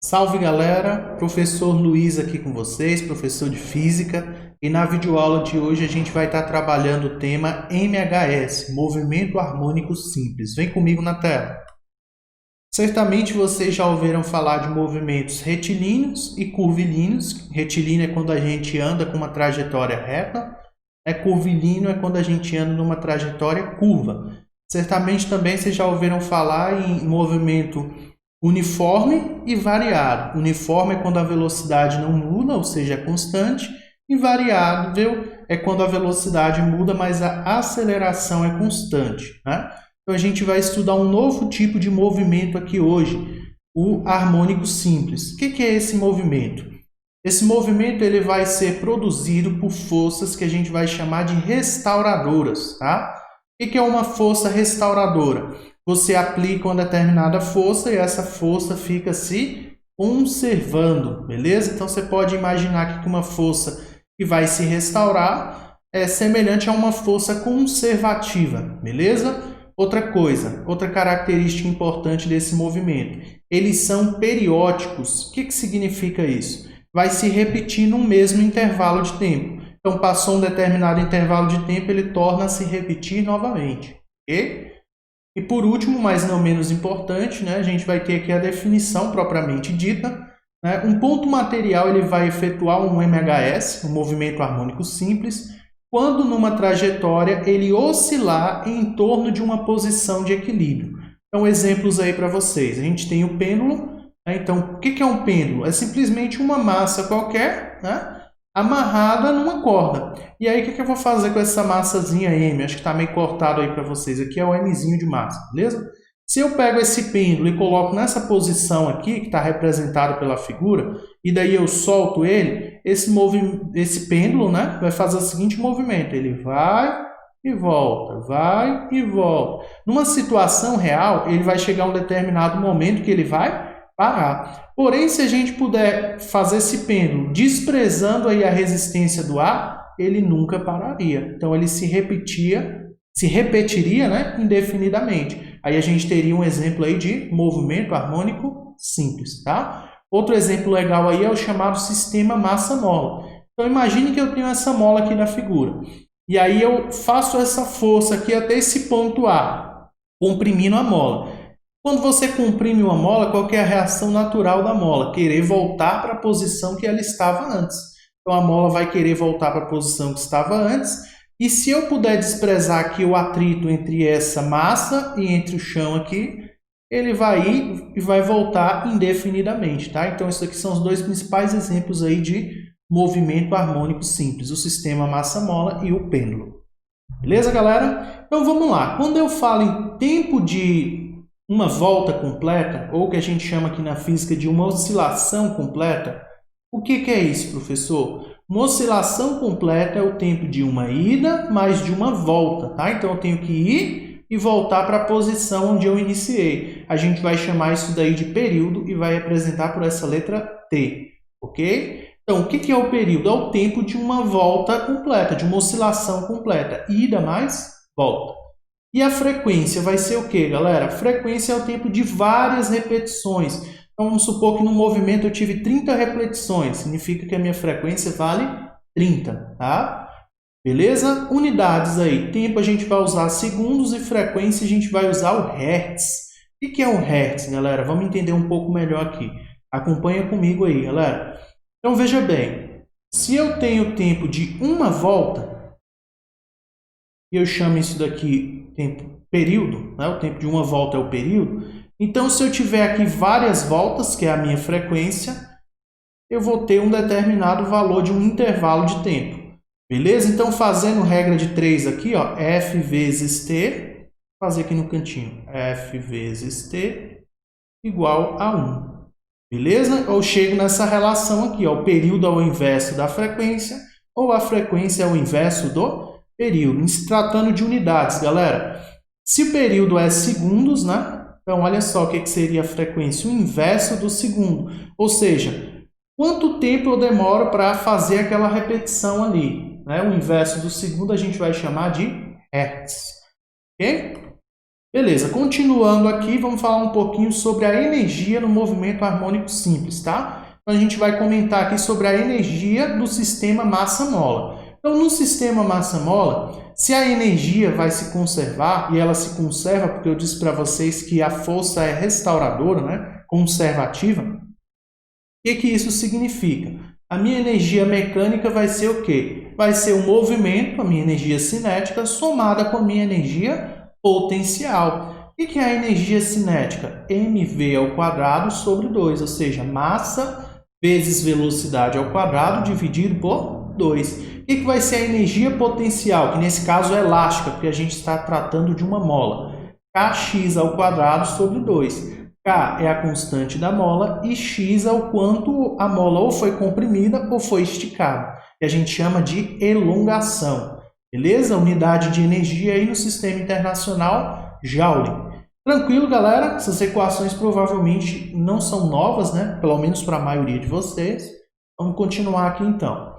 Salve galera, professor Luiz aqui com vocês, professor de Física, e na videoaula de hoje a gente vai estar trabalhando o tema MHS, Movimento Harmônico Simples. Vem comigo na tela. Certamente vocês já ouviram falar de movimentos retilíneos e curvilíneos. Retilíneo é quando a gente anda com uma trajetória reta, curvilíneo é quando a gente anda numa trajetória curva. Certamente também vocês já ouviram falar em movimento uniforme e variado. Uniforme é quando a velocidade não muda, ou seja, é constante, e variável é quando a velocidade muda, mas a aceleração é constante, né? Então a gente vai estudar um novo tipo de movimento aqui hoje, o harmônico simples. O que é esse movimento? Esse movimento ele vai ser produzido por forças que a gente vai chamar de restauradoras, tá? O que é uma força restauradora? Você aplica uma determinada força e essa força fica se conservando, beleza? Então você pode imaginar que uma força que vai se restaurar é semelhante a uma força conservativa, beleza? Outra coisa, outra característica importante desse movimento, eles são periódicos. O que significa isso? Vai se repetir no mesmo intervalo de tempo. Então, passou um determinado intervalo de tempo, ele torna a se repetir novamente, ok? E por último, mas não menos importante, né, a gente vai ter aqui a definição propriamente dita. Né? Um ponto material ele vai efetuar um MHS, um movimento harmônico simples, quando numa trajetória ele oscilar em torno de uma posição de equilíbrio. Então, exemplos aí para vocês. A gente tem o pêndulo. Né? Então, o que é um pêndulo? É simplesmente uma massa qualquer, né, amarrada numa corda. E aí, o que eu vou fazer com essa massazinha M? Acho que está meio cortado aí para vocês. Aqui é o Mzinho de massa, beleza? Se eu pego esse pêndulo e coloco nessa posição aqui, que está representado pela figura, e daí eu solto ele, esse pêndulo, né, vai fazer o seguinte movimento. Ele vai e volta, vai e volta. Numa situação real, ele vai chegar a um determinado momento que ele vai parar. Porém, se a gente puder fazer esse pêndulo desprezando aí a resistência do ar, ele nunca pararia. Então, ele se repetiria, né, indefinidamente. Aí a gente teria um exemplo aí de movimento harmônico simples, tá? Outro exemplo legal aí é o chamado sistema massa-mola. Então, imagine que eu tenho essa mola aqui na figura. E aí eu faço essa força aqui até esse ponto A, comprimindo a mola. Quando você comprime uma mola, qual que é a reação natural da mola? Querer voltar para a posição que ela estava antes. Então, a mola vai querer voltar para a posição que estava antes. E se eu puder desprezar aqui o atrito entre essa massa e entre o chão aqui, ele vai ir e vai voltar indefinidamente, tá? Então, isso aqui são os dois principais exemplos aí de movimento harmônico simples. O sistema massa-mola e o pêndulo. Beleza, galera? Então, vamos lá. Quando eu falo em tempo de uma volta completa, ou que a gente chama aqui na física de uma oscilação completa, o que é isso, professor? Uma oscilação completa é o tempo de uma ida mais de uma volta, tá? Então, eu tenho que ir e voltar para a posição onde eu iniciei. A gente vai chamar isso daí de período e vai representar por essa letra T, ok? Então, o que é o período? É o tempo de uma volta completa, de uma oscilação completa. Ida mais volta. E a frequência vai ser o quê, galera? A frequência é o tempo de várias repetições. Então, vamos supor que no movimento eu tive 30 repetições. Significa que a minha frequência vale 30, tá? Beleza? Unidades aí. Tempo a gente vai usar segundos e frequência a gente vai usar o hertz. O que é um hertz, galera? Vamos entender um pouco melhor aqui. Acompanha comigo aí, galera. Então, veja bem. Se eu tenho tempo de uma volta, eu chamo isso daqui tempo período, né? O tempo de uma volta é o período. Então, se eu tiver aqui várias voltas, que é a minha frequência, eu vou ter um determinado valor de um intervalo de tempo. Beleza? Então, fazendo regra de 3 aqui, ó, F vezes T, vou fazer aqui no cantinho, F vezes T igual a 1. Beleza? Eu chego nessa relação aqui, ó, o período é o inverso da frequência, ou a frequência é o inverso do período. Se tratando de unidades, galera, se o período é segundos, né? Então, olha só o que seria a frequência, o inverso do segundo. Ou seja, quanto tempo eu demoro para fazer aquela repetição ali, né? O inverso do segundo a gente vai chamar de hertz, ok? Beleza, continuando aqui, vamos falar um pouquinho sobre a energia no movimento harmônico simples, tá? Então, a gente vai comentar aqui sobre a energia do sistema massa-mola. Então, no sistema massa-mola, se a energia vai se conservar, e ela se conserva, porque eu disse para vocês que a força é restauradora, né? Conservativa, o que isso significa? A minha energia mecânica vai ser o quê? Vai ser o movimento, a minha energia cinética, somada com a minha energia potencial. O que é a energia cinética? mv ao quadrado sobre 2, ou seja, massa vezes velocidade ao quadrado dividido por 2. O que vai ser a energia potencial? Que nesse caso é elástica, porque a gente está tratando de uma mola. Kx ao quadrado sobre 2. K é a constante da mola e x é o quanto a mola ou foi comprimida ou foi esticada. Que a gente chama de elongação. Beleza? Unidade de energia aí no sistema internacional, Joule. Tranquilo, galera? Essas equações provavelmente não são novas, né? Pelo menos para a maioria de vocês. Vamos continuar aqui então.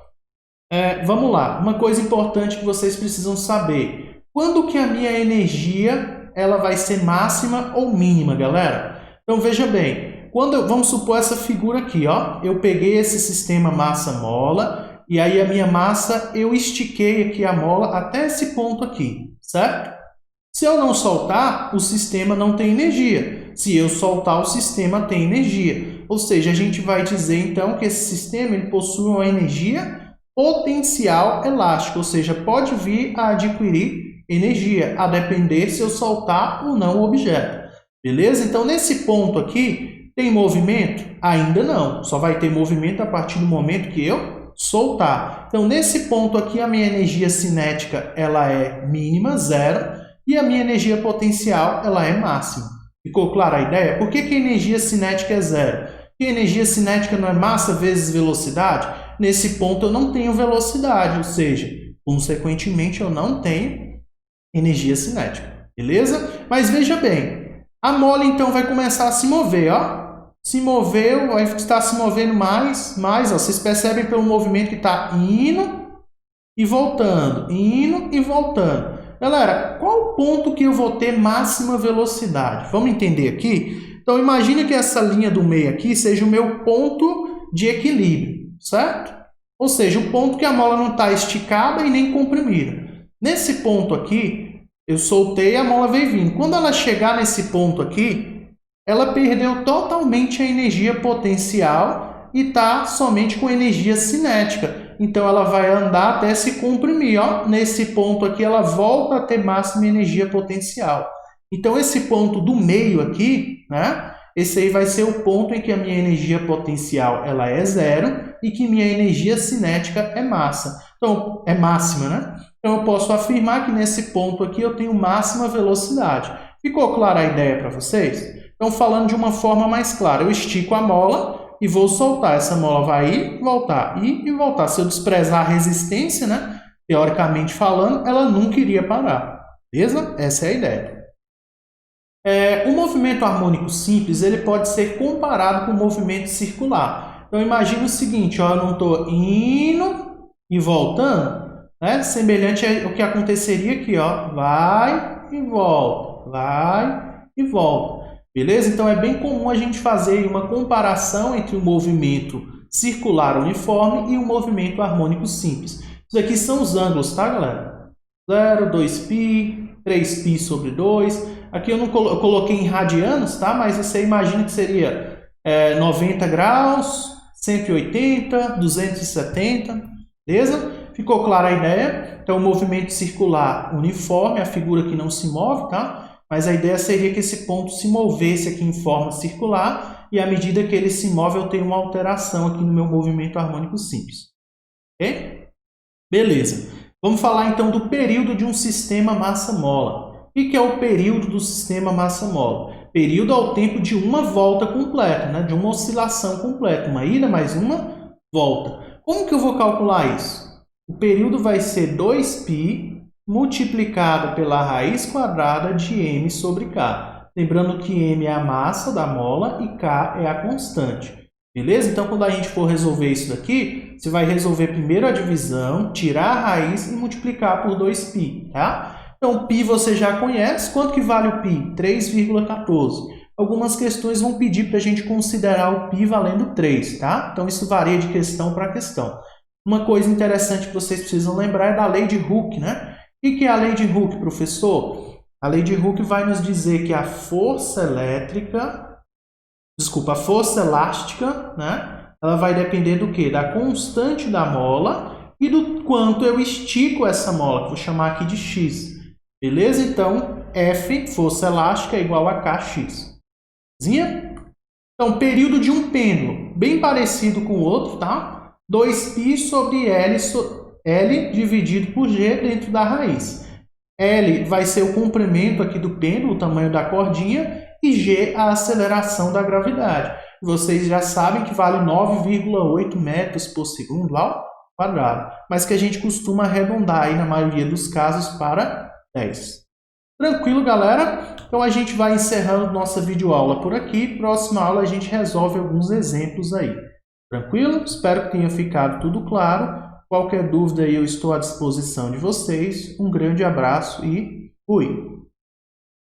Vamos lá. Uma coisa importante que vocês precisam saber. Quando que a minha energia ela vai ser máxima ou mínima, galera? Então, veja bem. Vamos supor essa figura aqui, ó. Eu peguei esse sistema massa-mola. E aí a minha massa, eu estiquei aqui a mola até esse ponto aqui, certo? Se eu não soltar, o sistema não tem energia. Se eu soltar, o sistema tem energia. Ou seja, a gente vai dizer então que esse sistema ele possui uma energia potencial elástica, ou seja, pode vir a adquirir energia, a depender se eu soltar ou não o objeto. Beleza? Então, nesse ponto aqui, tem movimento? Ainda não. Só vai ter movimento a partir do momento que eu soltar. Então, nesse ponto aqui, a minha energia cinética ela é mínima, 0, e a minha energia potencial ela é máxima. Ficou clara a ideia? Por que a energia cinética é 0? Porque a energia cinética não é massa vezes velocidade? Nesse ponto eu não tenho velocidade, ou seja, consequentemente eu não tenho energia cinética. Beleza? Mas veja bem, a mola então vai começar a se mover, ó. Se moveu, vai estar se movendo mais, ó. Vocês percebem pelo movimento que está indo e voltando, indo e voltando. Galera, qual o ponto que eu vou ter máxima velocidade? Vamos entender aqui? Então, imagine que essa linha do meio aqui seja o meu ponto de equilíbrio, certo? Ou seja, o ponto que a mola não está esticada e nem comprimida. Nesse ponto aqui, eu soltei, a mola veio vindo. Quando ela chegar nesse ponto aqui, ela perdeu totalmente a energia potencial e está somente com energia cinética. Então, ela vai andar até se comprimir. Ó. Nesse ponto aqui, ela volta a ter máxima energia potencial. Então, esse ponto do meio aqui, né? Esse aí vai ser o ponto em que a minha energia potencial ela é 0 e que minha energia cinética é máxima, né? Então, eu posso afirmar que nesse ponto aqui eu tenho máxima velocidade. Ficou clara a ideia para vocês? Então, falando de uma forma mais clara, eu estico a mola e vou soltar. Essa mola vai ir e voltar. Se eu desprezar a resistência, né, teoricamente falando, ela nunca iria parar. Beleza? Essa é a ideia. O movimento harmônico simples ele pode ser comparado com o movimento circular. Então, imagine o seguinte, ó, eu não estou indo e voltando, né? Semelhante ao que aconteceria aqui, ó, vai e volta, vai e volta. Beleza? Então, é bem comum a gente fazer uma comparação entre o movimento circular uniforme e o movimento harmônico simples. Isso aqui são os ângulos, tá, galera? 0, 2π, 3π sobre 2. Aqui eu coloquei em radianos, tá? Mas você imagina que seria 90 graus, 180, 270. Beleza? Ficou clara a ideia? Então, o movimento circular uniforme, a figura que não se move, tá? Mas a ideia seria que esse ponto se movesse aqui em forma circular e à medida que ele se move eu tenho uma alteração aqui no meu movimento harmônico simples. Ok? Beleza. Vamos falar então do período de um sistema massa-mola. O que é o período do sistema massa-mola? Período é o tempo de uma volta completa, né? De uma oscilação completa. Uma ida mais uma volta. Como que eu vou calcular isso? O período vai ser 2π multiplicado pela raiz quadrada de m sobre k. Lembrando que m é a massa da mola e k é a constante. Beleza? Então, quando a gente for resolver isso daqui, você vai resolver primeiro a divisão, tirar a raiz e multiplicar por 2π, tá? Então, π você já conhece. Quanto que vale o π? 3,14. Algumas questões vão pedir para a gente considerar o π valendo 3, tá? Então, isso varia de questão para questão. Uma coisa interessante que vocês precisam lembrar é da lei de Hooke, né? O que é a lei de Hooke, professor? A lei de Hooke vai nos dizer que a força elástica, né? Ela vai depender do quê? Da constante da mola e do quanto eu estico essa mola, que vou chamar aqui de x. Beleza? Então, F, força elástica, é igual a Kx. Então, período de um pêndulo, bem parecido com o outro, tá? 2π sobre L dividido por G dentro da raiz. L vai ser o comprimento aqui do pêndulo, o tamanho da cordinha, e G a aceleração da gravidade. Vocês já sabem que vale 9,8 metros por segundo ao quadrado, mas que a gente costuma arredondar aí na maioria dos casos para 10. Tranquilo, galera? Então a gente vai encerrando nossa videoaula por aqui. Próxima aula a gente resolve alguns exemplos aí. Tranquilo? Espero que tenha ficado tudo claro. Qualquer dúvida aí eu estou à disposição de vocês. Um grande abraço e fui!